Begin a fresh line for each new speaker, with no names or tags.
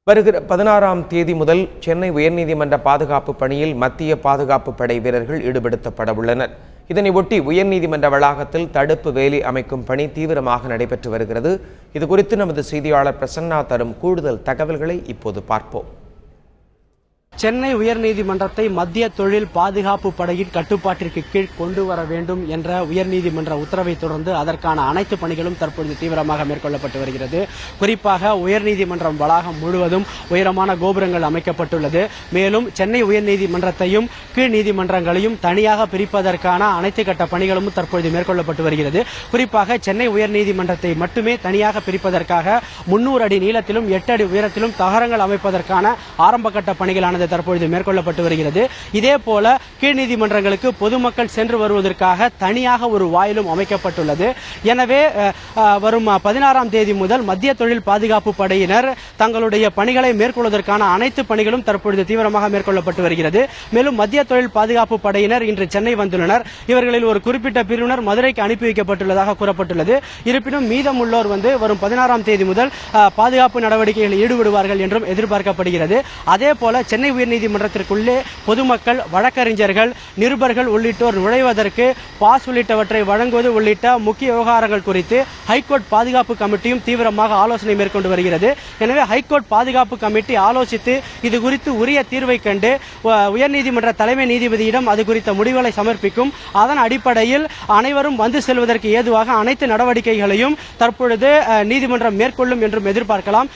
வருகிற 16ஆம் தேதி முதல் சென்னை உயர்நீதிமன்ற பாதுகாப்பு பணியில் மத்திய பாதுகாப்பு படை வீரர்கள் ஈடுபடுத்தப்பட உள்ளனர். இதனையொட்டி உயர்நீதிமன்ற வளாகத்தில் தடுப்பு வேலி அமைக்கும் பணி தீவிரமாக நடைபெற்று வருகிறது. இதுகுறித்து நமது செய்தியாளர் பிரசன்னா தரும் கூடுதல் தகவல்களை இப்போது பார்ப்போம்.
சென்னை உயர்நீதிமன்றத்தை மத்திய தொழில் பாதுகாப்பு படையின் கட்டுப்பாட்டிற்கு கீழ் கொண்டு வர வேண்டும் என்ற உயர்நீதிமன்ற உத்தரவை தொடர்ந்து அதற்கான அனைத்து பணிகளும் தற்பொழுது தீவிரமாக மேற்கொள்ளப்பட்டு வருகிறது. குறிப்பாக உயர்நீதிமன்றம் வளாகம் முழுவதும் உயரமான கோபுரங்கள் அமைக்கப்பட்டுள்ளது. மேலும் சென்னை உயர்நீதிமன்றத்தையும் கீழ் நீதிமன்றங்களையும் தனியாக பிரிப்பதற்கான அனைத்து கட்ட பணிகளும் தற்பொழுது மேற்கொள்ளப்பட்டு வருகிறது. குறிப்பாக சென்னை உயர்நீதிமன்றத்தை மட்டுமே தனியாக பிரிப்பதற்காக 300 அடி நீளத்திலும் 8 அடி உயரத்திலும் தகரங்கள் அமைப்பதற்கான ஆரம்ப கட்ட பணிகளானது தற்பொழுது மேற்கொள்ளப்பட்டு வருகிறது. இதே போல கீழ் நீதிமன்றங்களுக்கு பொதுமக்கள் சென்று வருவதற்காக தனியாக ஒரு வாயிலும் அமைக்கப்பட்டுள்ளது. எனவே வரும் 16ஆம் தேதி முதல் மத்திய தொழில் பாதுகாப்பு படையினர் தங்களுடைய பணிகளை மேற்கொள்வதற்கான அனைத்து பணிகளும் தற்பொழுது தீவிரமாக மேற்கொள்ளப்பட்டு வருகிறது. மேலும் மத்திய தொழில் பாதுகாப்பு படையினர் இன்று சென்னை வந்துள்ளனர். இவர்களில் ஒரு குறிப்பிட்ட பிரிவினர் மதுரைக்கு அனுப்பி வைக்கப்பட்டுள்ளதாக கூறப்பட்டுள்ளது. இருப்பினும் மீதமுள்ளோர் வரும் 16ஆம் தேதி முதல் பாதுகாப்பு நடவடிக்கைகளில் ஈடுபடுவார்கள் என்றும் எதிர்பார்க்கப்படுகிறது. அதே போல சென்னை உயர்நீதிமன்றத்திற்குள்ளே பொதுமக்கள், வழக்கறிஞர்கள், நிருபர்கள் உள்ளிட்டோர் நுழைவதற்கு பாஸ் உள்ளிட்டவற்றை வழங்குவது உள்ளிட்ட முக்கிய விவகாரங்கள் குறித்து ஹைகோர்ட் பாதுகாப்பு கமிட்டியும் தீவிரமாக ஆலோசனை மேற்கொண்டு வருகிறது. எனவே ஹைகோர்ட் பாதுகாப்பு கமிட்டி ஆலோசித்து இது குறித்து உரிய தீர்வை கண்டு உயர்நீதிமன்ற தலைமை நீதிபதியிடம் அது குறித்த முடிவுகளை சமர்ப்பிக்கும். அதன் அடிப்படையில் அனைவரும் வந்து செல்வதற்கு ஏதுவாக அனைத்து நடவடிக்கைகளையும் தற்பொழுது நீதிமன்றம் மேற்கொள்ளும் என்றும் எதிர்பார்க்கலாம்.